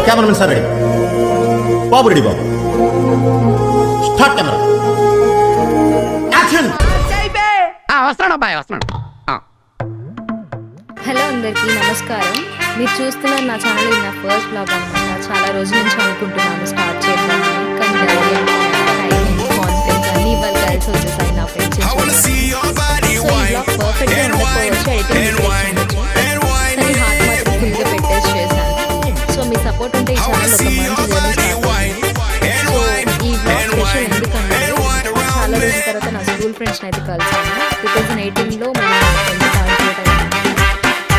Cameramen sir ready, బాబు ready, బాబు start camera action. వస్తాను అబ్బాయి, వస్తున్నాను. హలో అందరికీ నమస్కారం. మీరు చూస్తున్నారు నా ఛానల్, ఇది నా ఫస్ట్ బ్లాగ్ అనమాట. చాలా రోజుల నుంచి అనుకుంటున్నాను స్టార్ట్ చేద్దామని, కానీ ధైర్యం, టైం, కాన్ఫిడెన్స్ అన్నీ ఇవాళ కలిసి వచ్చేసాయి నా ఫ్రెండ్స్. సో ఈ బ్లాగ్ పర్ఫెక్ట్గా ఉండకపోవచ్చు, ఎడిటింగ్ కానీ హార్ట్ మాత్రం ఫుల్గా పెట్టేసి చేశాను. సో మీ సపోర్ట్ ఉంటే ఈ ఛానల్ ఒక మంచి జర్నీ స్టార్ట్ అవుతుంది. సో ఈ బ్లాగ్ స్పెషల్ ఎందుకంటే చాలా రోజుల తర్వాత నా స్కూల్ ఫ్రెండ్స్ని అయితే కలిసాను. 2018లో మేము ఫ్రెండ్స్ పార్టిసిపేట్ అయ్యాము.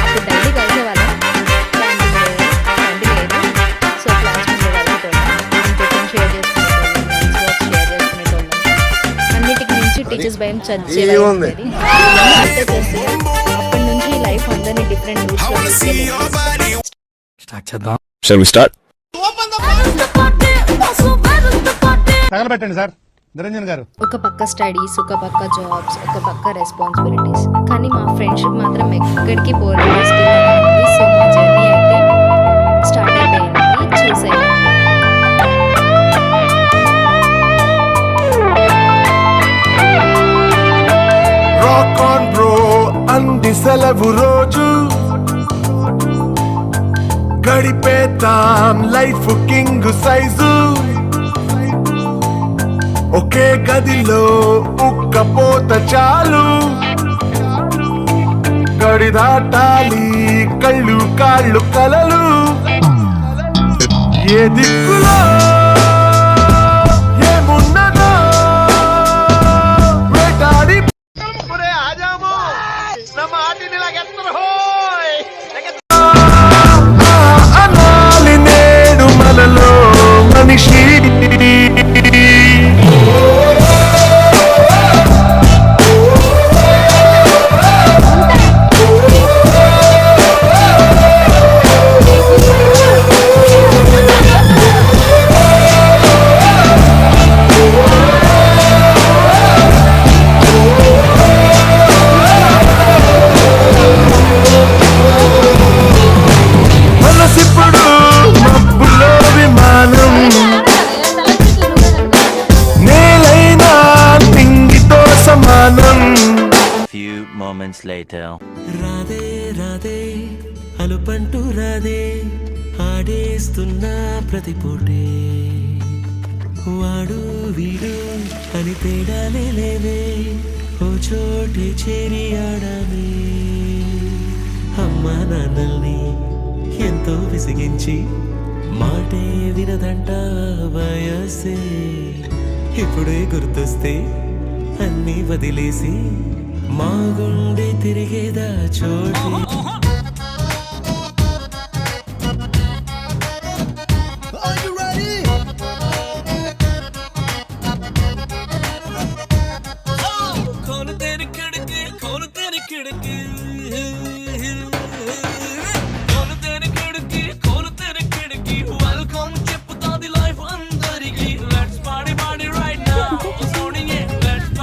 అప్పుడు డైలీ కలిసేవాళ్ళం, లేదు. సో క్లాస్ వాళ్ళతో టిఫిన్ షేర్ చేసుకునేటోళ్ళం, షేర్ చేసుకునేటోళ్ళం. అన్నిటికి నుంచి టీచర్స్ భయం చచ్చేది. అప్పటి నుంచి ఈ లైఫ్ అందరినీ డిఫరెంట్ రూట్స్లో తీసుకెళ్ళింది. Shall we start? తగలబెట్టండి సార్ నిరంజన్ గారు. ఒక పక్క స్టడీస్, ఒక పక్క జాబ్స్, ఒక పక్క రెస్పాన్సిబిలిటీస్, కానీ మా ఫ్రెండ్షిప్ మాత్రం ఎక్కడికి పోలేదు. సో మా జర్నీ అయితే స్టార్ట్ అయిపోయింది, చూసేయండి. రాక్ ఆన్ బ్రో అంది సెలవు రోజు, గడిపేతాం లైఫ్ కింగ్ సైజు. ఒకే గదిలో ఉక్కపోత చాలు, గడి దాటాలి కళ్ళు కాళ్ళు కలలు. ఏ దిక్కులో ఏమున్నదో వేటాడి అనాలి నేడు మనలో మనిషి. రాధే రాధే అలుపంటూ రాధే, ఆడేస్తున్నా ప్రతి పూటే. వాడు వీడు అని తేడాలే లేవే, ఓ చోటే చేరి ఆడామే. అమ్మా నాన్నల్ని ఎంతో విసిగించి మాటే వినదంట వయసే. ఇప్పుడే గుర్తొస్తే అన్నీ వదిలేసి మా గుండె తిరిగేదా చోటు.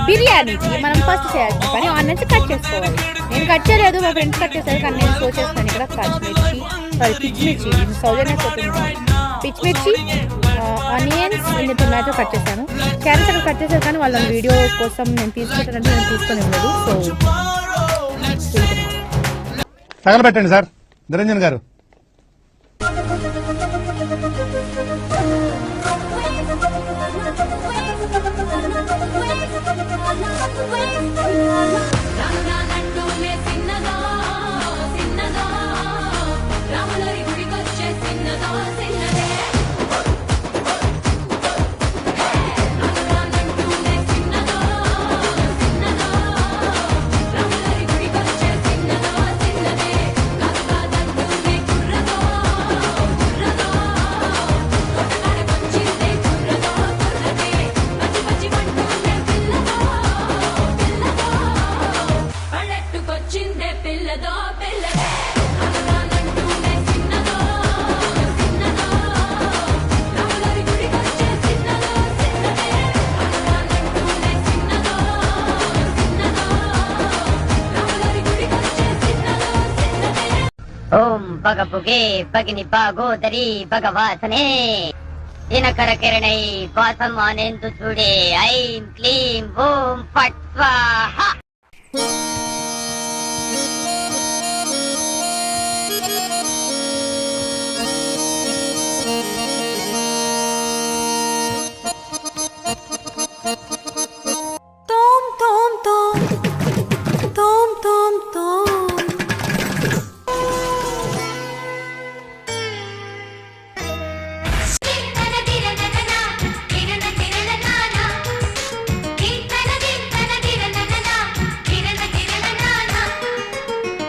బిర్యానీకి మనం ఫస్ట్ చేయాల్సిన పని ఆనియన్స్ కట్ చేసుకోవాలి. నేను కట్ చేయలేదు, మా ఫ్రెండ్స్ కట్ చేస్తారు, కానీ నేను షో చేస్తాను. ఇక్కడ పిచ్చిమిర్చి పిచ్చిమిర్చి, ఆనియన్స్, ఇన్ని టొమాటో కట్ చేశాను. క్యారెట్స్ అక్కడ కట్ చేశారు, కానీ వాళ్ళ వీడియో కోసం నేను తీసుకుంటానంటే నేను తీసుకొని ఉండదు. సో తగలబెట్టండి సార్ నిరంజన్ గారు. ఓం పగపుగే పగిని పాగోదరి భగవాసనే దినకర కిరణై కోసం ఆనేందు చూడే ఐం క్లీం ఓం ఫట్ స్వాహ.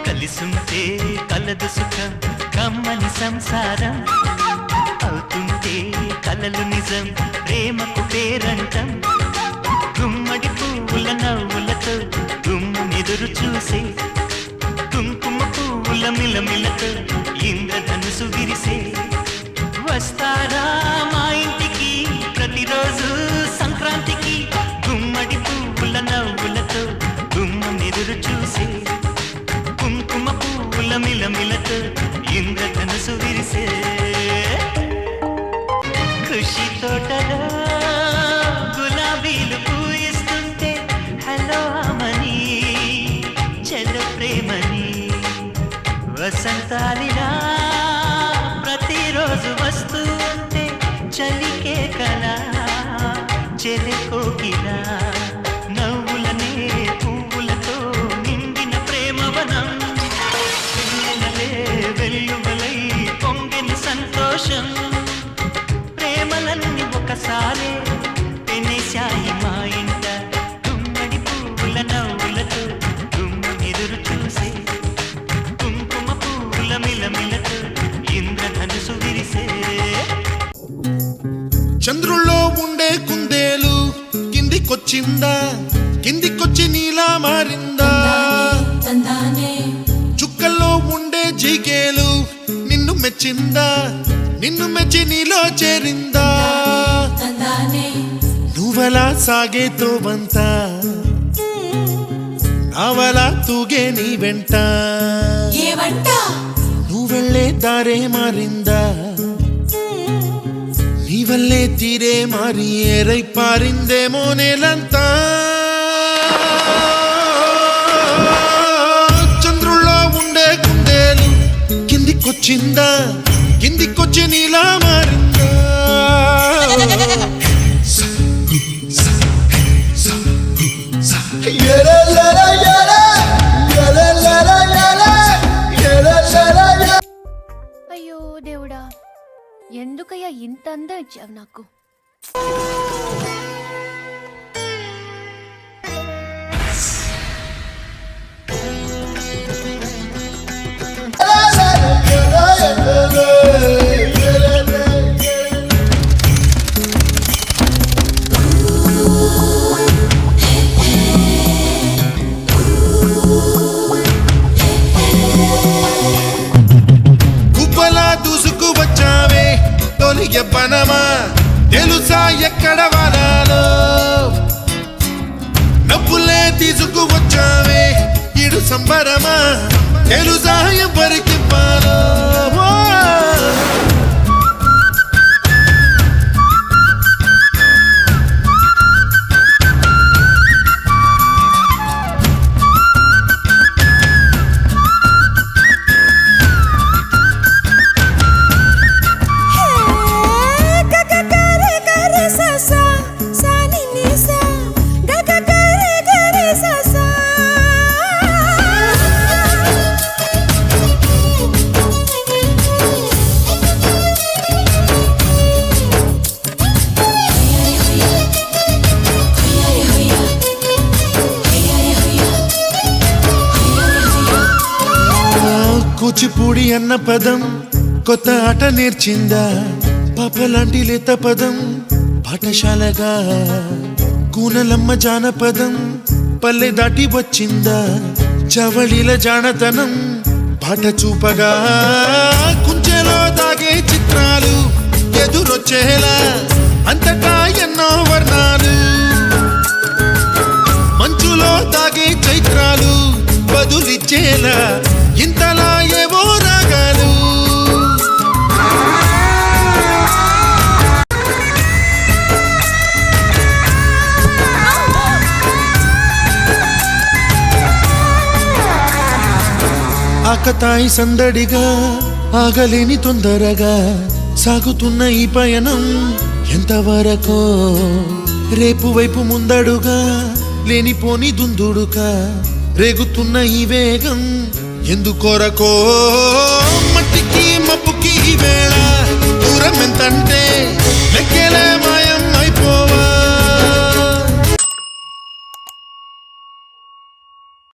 కలిసుంటే కలదు సుఖం కమ్మని సంసారం అవుతుంటే కలలు నిజం ప్రేమకు పేరంటం గుమ్మడి పువ్వుల నవ్వులతో గుమ్మెదురు చూసే కుంకుమ పువ్వుల మిలమిలతో ఇంద్రధనుసు విరిసే వస్తారా మా ఇంటికి ప్రతిరోజు సంక్రాంతికి గుమ్మడి పువ్వుల నవ్వులతో గుమ్మెదురు చూసే కుంకుమ పువ్వుల మిలమిలతో ఇంద్రధనుసు విరిసే ఖుషి తోటలో గులాబీలు పూయిస్తుంటే హలో అమని చెల్ల ప్రేమని వసంతాలిలా ప్రతిరోజు వస్తూ ఉంటే చలికే కలా చెలి కోకిలా నవ్వులనే పువ్వులతో నిండిన ప్రేమవనం వెల్లువలై పొంగిన సంతోషం ప్రేమలన్నీ ఒకసారే పెనేశాయి మా ఇంట గుమ్మడి పువ్వుల నవ్వులతో గుమ్మ ఎదురు చూసే కుంకుమ పువ్వుల మిలమిలతో ఇంద్రధనుసు విరిసే చంద్రుల్లో ఉండే కుందేలు కిందికొచ్చిందా కిందికొచ్చి నీలా మారిందా చుక్కల్లో ఉండే జిగేలు నిన్ను మెచ్చిందా నిన్ను మెచ్చి నీలో చేరిందా నువ్వలా సాగే తోవంత నావలా తూగే నీ వెంట నువ్వెళ్ళే దారే మారిందా నీ వల్లే తీరే మారి ఏరై పారిందేమో నేలంతా చంద్రుల్లో ఉండే కుందేలు కిందికొచ్చిందా కిందికొచ్చి నీలా మారిందా అయ్యో దేవుడా, ఎందుకయ్యా ఇంత అందం ఇచ్చావు నాకు? గుబ్బలా దూసుకు వచ్చావే తొలి ఎవ్వనమా తెలుసా ఎక్కడ వాడాలో నవ్వులే తీసుకు వచ్చావే ఇడు సంబరమా తెలుసా ఎవరికి పాలో కూచిపూడి అన్న పదం కొత్త ఆట నేర్చిందా పాపలాంటి లేత పదం పాఠశాలగా కూనలమ్మ జానపదం పల్లె దాటి వచ్చిందా చవళిల జానతనం పాట చూపగా కుంచెలో దాగే చిత్రాలు ఎదురొచ్చేలా అంతటా ఎన్నో వర్ణాలు మంచులో దాగే చైత్రాలు బదులిచ్చేలా ఇంతలా ఏవో రాగా ఆకతాయి సందడిగా ఆగలేని తొందరగా సాగుతున్న ఈ పయనం ఎంతవరకో రేపు వైపు ముందడుగా లేనిపోని దుందుడుగా రేగుతున్న ఈ వేగం ఎందుకొరకో